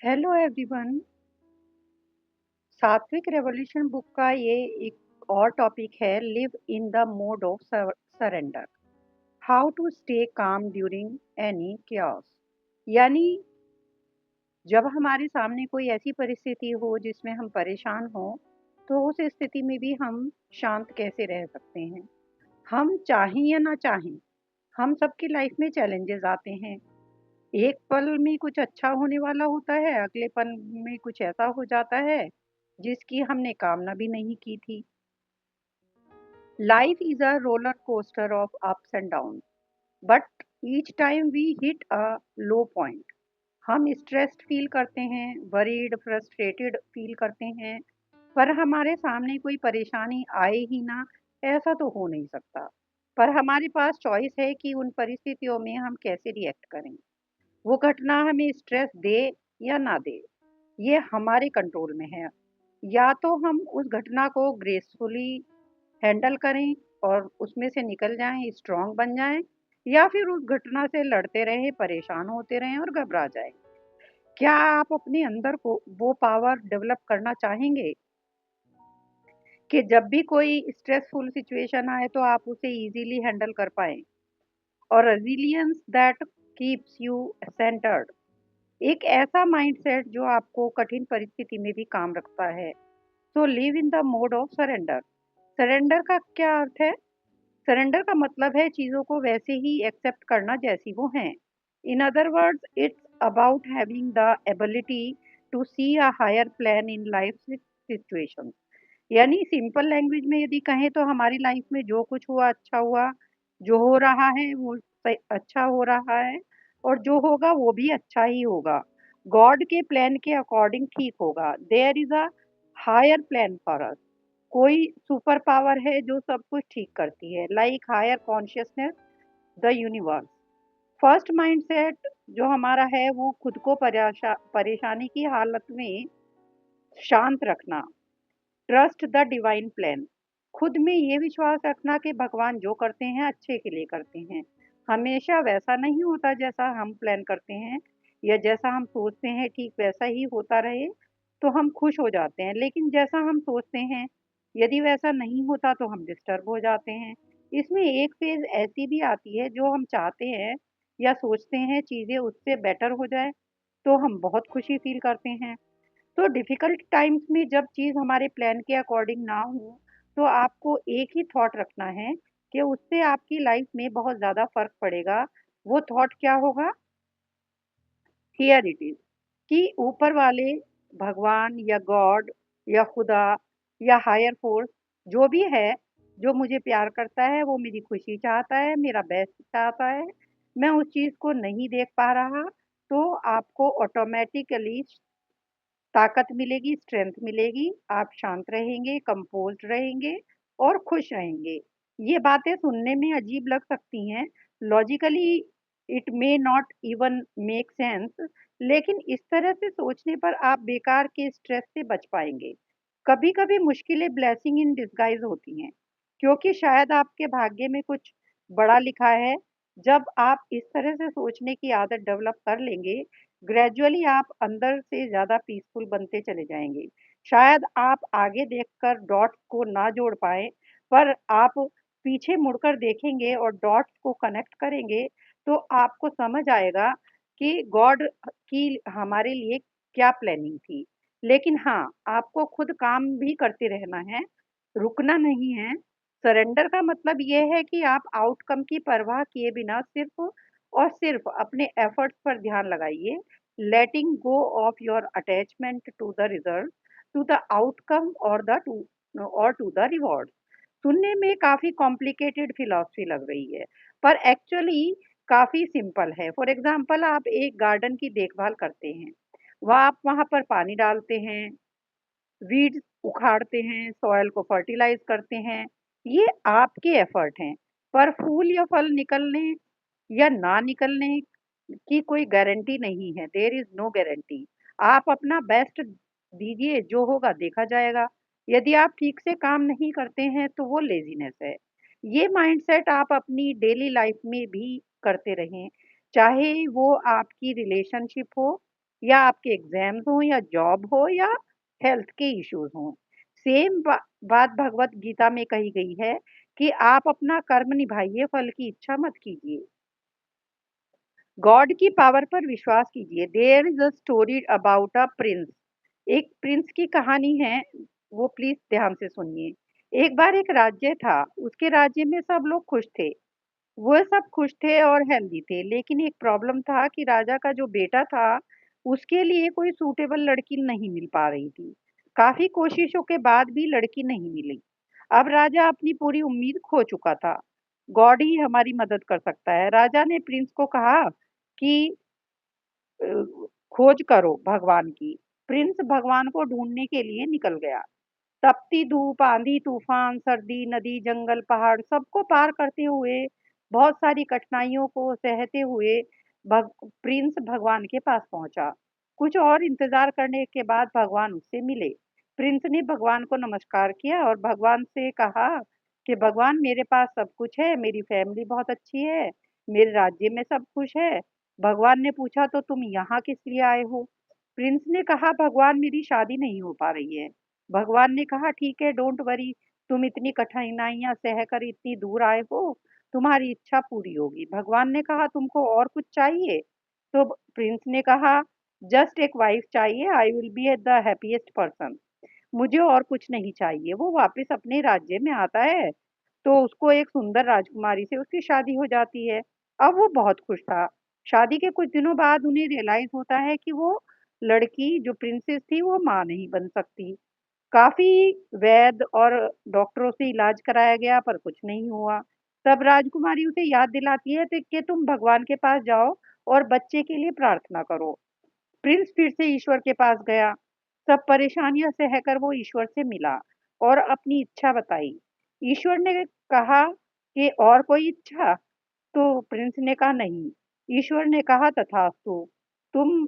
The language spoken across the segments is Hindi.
Hello everyone. Satvik revolution book का ये एक और टॉपिक है, live in the mode of surrender, how to stay calm during any chaos। यानी जब हमारे सामने कोई ऐसी परिस्थिति हो जिसमें हम परेशान हो, तो उस स्थिति में भी हम शांत कैसे रह सकते हैं। हम चाहें या ना चाहें, हम सबकी लाइफ में चैलेंजेस आते हैं। एक पल में कुछ अच्छा होने वाला होता है, अगले पल में कुछ ऐसा हो जाता है जिसकी हमने कामना भी नहीं की थी। Life is a roller coaster of ups and down, but each time we hit a low point, हम स्ट्रेस्ड फील करते हैं, वरीड फ्रस्ट्रेटेड फील करते हैं, पर हमारे सामने कोई परेशानी आए ही ना, ऐसा तो हो नहीं सकता। पर हमारे पास चॉइस है कि उन परिस्थितियों में हम कैसे रिएक्ट करें। वो घटना हमें स्ट्रेस दे या ना दे, ये हमारे कंट्रोल में है। या तो हम उस घटना को ग्रेसफुली हैंडल करें और उसमें से निकल जाएं, स्ट्रांग बन जाएं, या फिर उस घटना से लड़ते रहें, परेशान होते रहें और घबरा जाएं। क्या आप अपने अंदर को वो पावर डेवलप करना चाहेंगे कि जब भी कोई स्ट्रेसफुल सिचुएशन आए तो आप उसे इजीली हैंडल कर पाएं, और resilience that keeps you centred, एक ऐसा माइंडसेट जो आपको कठिन परिस्थिति में भी काम रखता है। So live in the mode of surrender. Surrender का क्या अर्थ है? सरेंडर का मतलब है चीजों को वैसे ही एक्सेप्ट करना जैसी वो हैं। In other words, it's about having the ability to see a higher plan in life situations. यानी सिंपल लैंग्वेज में यदि कहें तो हमारी लाइफ में जो कुछ हुआ अच्छा हुआ, जो हो रहा है वो अच्छा हो रहा है, और जो होगा वो भी अच्छा ही होगा। गॉड के प्लान के अकॉर्डिंग ठीक होगा। There is a higher plan for us. कोई सुपर पावर है जो सब कुछ ठीक करती है, like higher consciousness, the universe. First mindset जो हमारा है वो खुद को परेशानी की हालत में शांत रखना। ट्रस्ट द डिवाइन प्लान, खुद में ये विश्वास रखना कि भगवान जो करते हैं अच्छे के लिए करते हैं। हमेशा वैसा नहीं होता जैसा हम प्लान करते हैं या जैसा हम सोचते हैं ठीक वैसा ही होता रहे तो हम खुश हो जाते हैं, लेकिन जैसा हम सोचते हैं यदि वैसा नहीं होता तो हम डिस्टर्ब हो जाते हैं। इसमें एक फेज ऐसी भी आती है जो हम चाहते हैं या सोचते हैं चीजें उससे बेटर हो जाए, तो हम बहुत खुशी फील करते हैं। तो डिफिकल्ट टाइम्स में जब चीज़ हमारे प्लान के अकॉर्डिंग ना हो, तो आपको एक ही थॉट रखना है कि उससे आपकी लाइफ में बहुत ज़्यादा फ़र्क पड़ेगा। वो थॉट क्या होगा? हियर इट इज़, कि ऊपर वाले, भगवान या गॉड या खुदा या हायर फोर्स, जो भी है, जो मुझे प्यार करता है, वो मेरी खुशी चाहता है, मेरा बेस्ट चाहता है। मैं उस चीज़ को नहीं देख पा रहा, तो आपको ऑटोमेटिकली ताकत मिलेगी, स्ट्रेंथ मिलेगी, आप शांत रहेंगे, कंपोज्ड रहेंगे और खुश रहेंगे। ये बातें सुनने में अजीब लग सकती हैं, logically it may not even make sense, लेकिन इस तरह से सोचने पर आप बेकार के स्ट्रेस से बच पाएंगे। कभी-कभी मुश्किलें ब्लेसिंग इन डिस्गाइज होती हैं, क्योंकि शायद आपके भाग्य में कुछ बड़ा लिखा है। जब आप इस तरह से सोचने की आदत डेवलप कर लेंगे, ग्रेजुअली आप अंदर से ज़्यादा पीसफुल बनते चले जाएँगे। शायद आप आगे देखकर डॉट्स को ना जोड़ पाएँ, पर आप पीछे मुड़कर देखेंगे और डॉट्स को कनेक्ट करेंगे, तो आपको समझ आएगा कि गॉड की हमारे लिए क्या प्लानिंग थी। लेकिन हाँ, आपको खुद काम भी करते रहना है, रुकना नहीं है। सरेंडर का मतलब ये है कि आप आउटकम की परवाह किए बिना सिर्फ़ और सिर्फ़ अपने एफर्ट्स पर ध्यान लगाइए। Letting go of your attachment to the result, to the outcome और टू द रिवॉर्ड। सुनने में काफ़ी कॉम्प्लिकेटेड फिलॉसफी लग रही है, पर एक्चुअली काफ़ी सिंपल है। फॉर एग्ज़ाम्पल, आप एक गार्डन की देखभाल करते हैं। आप वहाँ पर पानी डालते हैं, वीड्स उखाड़ते हैं, सॉइल को फर्टिलाइज़ करते हैं। ये आपके एफ़र्ट हैं, पर फूल या फल निकलने या ना निकलने की कोई गारंटी नहीं है। There is no guarantee. आप अपना बेस्ट दीजिए, जो होगा देखा जाएगा। यदि आप ठीक से काम नहीं करते हैं तो वो लेज़ीनेस है। ये माइंडसेट आप अपनी डेली लाइफ में भी करते रहें, चाहे वो आपकी रिलेशनशिप हो, या आपके एग्जाम्स हो या जॉब हो या हेल्थ के इश्यूज हो। सेम बात भगवत गीता में कही गई है कि आप अपना कर्म निभाइए, फल की इच्छा मत कीजिए। गॉड की पावर पर विश्वास कीजिए। There is a story about a prince. एक प्रिंस की कहानी है, वो प्लीज ध्यान से सुनिए। एक बार एक राज्य था, उसके राज्य में सब लोग खुश थे। वो सब खुश थे और हेल्दी थे, लेकिन एक प्रॉब्लम था कि राजा का जो बेटा था, उसके लिए कोई सूटेबल लड़की नहीं मिल पा रही थी। काफी कोशिशों के बाद भी लड़की नहीं मिली। अब राजा अपनी पूरी उम्मीद खो चुका था। गॉड ही हमारी मदद कर सकता है। राजा ने प्रिंस को कहा कि अ, खोज करो भगवान की। प्रिंस भगवान को ढूंढने के लिए निकल गया। तपती धूप, आंधी तूफान, सर्दी, नदी, जंगल, पहाड़ सबको पार करते हुए, बहुत सारी कठिनाइयों को सहते हुए प्रिंस भगवान के पास पहुंचा। कुछ और इंतजार करने के बाद भगवान उससे मिले। प्रिंस ने भगवान को नमस्कार किया और भगवान से कहा कि भगवान, मेरे पास सब कुछ है, मेरी फैमिली बहुत अच्छी है, मेरे राज्य में सब खुश है। भगवान ने पूछा, तो तुम यहाँ किस लिए आए हो? प्रिंस ने कहा, भगवान, मेरी शादी नहीं हो पा रही है। भगवान ने कहा, ठीक है, डोंट वरी, तुम इतनी कठिनाइयां सहकर इतनी दूर आए हो, तुम्हारी इच्छा पूरी होगी। भगवान ने कहा, तुमको और कुछ चाहिए? तो प्रिंस ने कहा, जस्ट एक वाइफ चाहिए, I will be the happiest person. मुझे और कुछ नहीं चाहिए। वो वापस अपने राज्य में आता है, तो उसको एक सुंदर राजकुमारी से उसकी शादी हो जाती है। अब वो बहुत खुश था। शादी के कुछ दिनों बाद उन्हें रियलाइज होता है कि वो लड़की जो प्रिंसेस थी वो माँ नहीं बन सकती। काफी वैद्य और डॉक्टरों से इलाज कराया गया पर कुछ नहीं हुआ। तब राजकुमारी उसे याद दिलाती है कि तुम भगवान के पास जाओ और बच्चे के लिए प्रार्थना करो। प्रिंस फिर से ईश्वर के पास गया। सब परेशानियां सहकर वो ईश्वर से मिला और अपनी इच्छा बताई। ईश्वर ने कहा कि और कोई इच्छा? तो प्रिंस ने कहा, नहीं। ईश्वर ने कहा, तथास्तु, तुम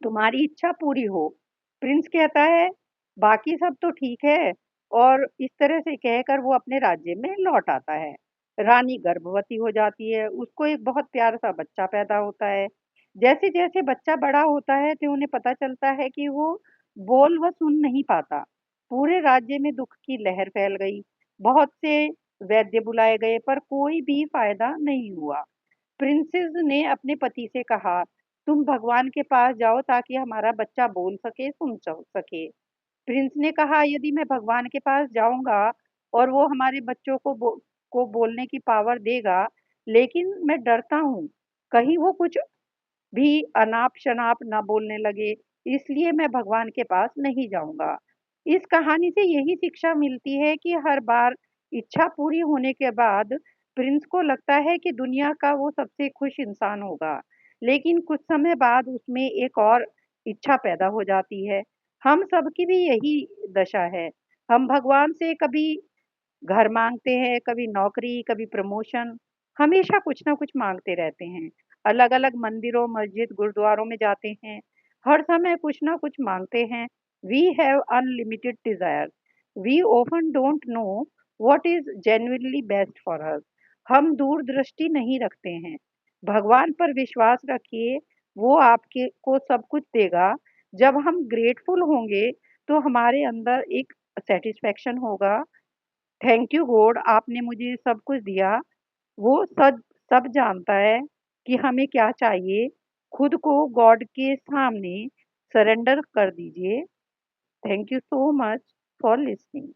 तुम्हारी इच्छा पूरी हो। प्रिंस कहता है, बाकी सब तो ठीक है। और इस तरह से कहकर वो अपने राज्य में लौट आता है। रानी गर्भवती हो जाती है, उसको एक बहुत प्यारा सा बच्चा पैदा होता है। जैसे जैसे बच्चा बड़ा होता है तो उन्हें पता चलता है कि वो बोल व सुन नहीं पाता। पूरे राज्य में दुख की लहर फैल गई। बहुत से वैद्य बुलाए गए पर कोई भी फायदा नहीं हुआ। प्रिंसेस ने अपने पति से कहा, तुम भगवान के पास जाओ ताकि हमारा बच्चा बोल सके, सुन सके। प्रिंस ने कहा, यदि मैं भगवान के पास जाऊंगा और वो हमारे बच्चों को बोलने की पावर देगा, लेकिन मैं डरता हूँ कहीं वो कुछ भी अनाप शनाप ना बोलने लगे, इसलिए मैं भगवान के पास नहीं जाऊंगा। इस कहानी से यही शिक्षा मिलती है कि हर बार इच्छा पूरी होने के बाद प्रिंस को लगता है कि दुनिया का वो सबसे खुश इंसान होगा, लेकिन कुछ समय बाद उसमें एक और इच्छा पैदा हो जाती है। हम सबकी भी यही दशा है। हम भगवान से कभी घर माँगते हैं, कभी नौकरी, कभी प्रमोशन, हमेशा कुछ ना कुछ माँगते रहते हैं। अलग-अलग मंदिरों, मस्जिद, गुरुद्वारों में जाते हैं, हर समय कुछ ना कुछ माँगते हैं। We have unlimited desire, we often don't know what is genuinely best for us. हम दूरदृष्टि नहीं रखते हैं। भगवान पर विश्वास रखिए, वो आपके को सब कुछ देगा। जब हम ग्रेटफुल होंगे, तो हमारे अंदर एक सैटिस्फैक्शन होगा। थैंक यू गॉड, आपने मुझे सब कुछ दिया। वो सब जानता है कि हमें क्या चाहिए। खुद को गॉड के सामने सरेंडर कर दीजिए। Thank you so much for listening.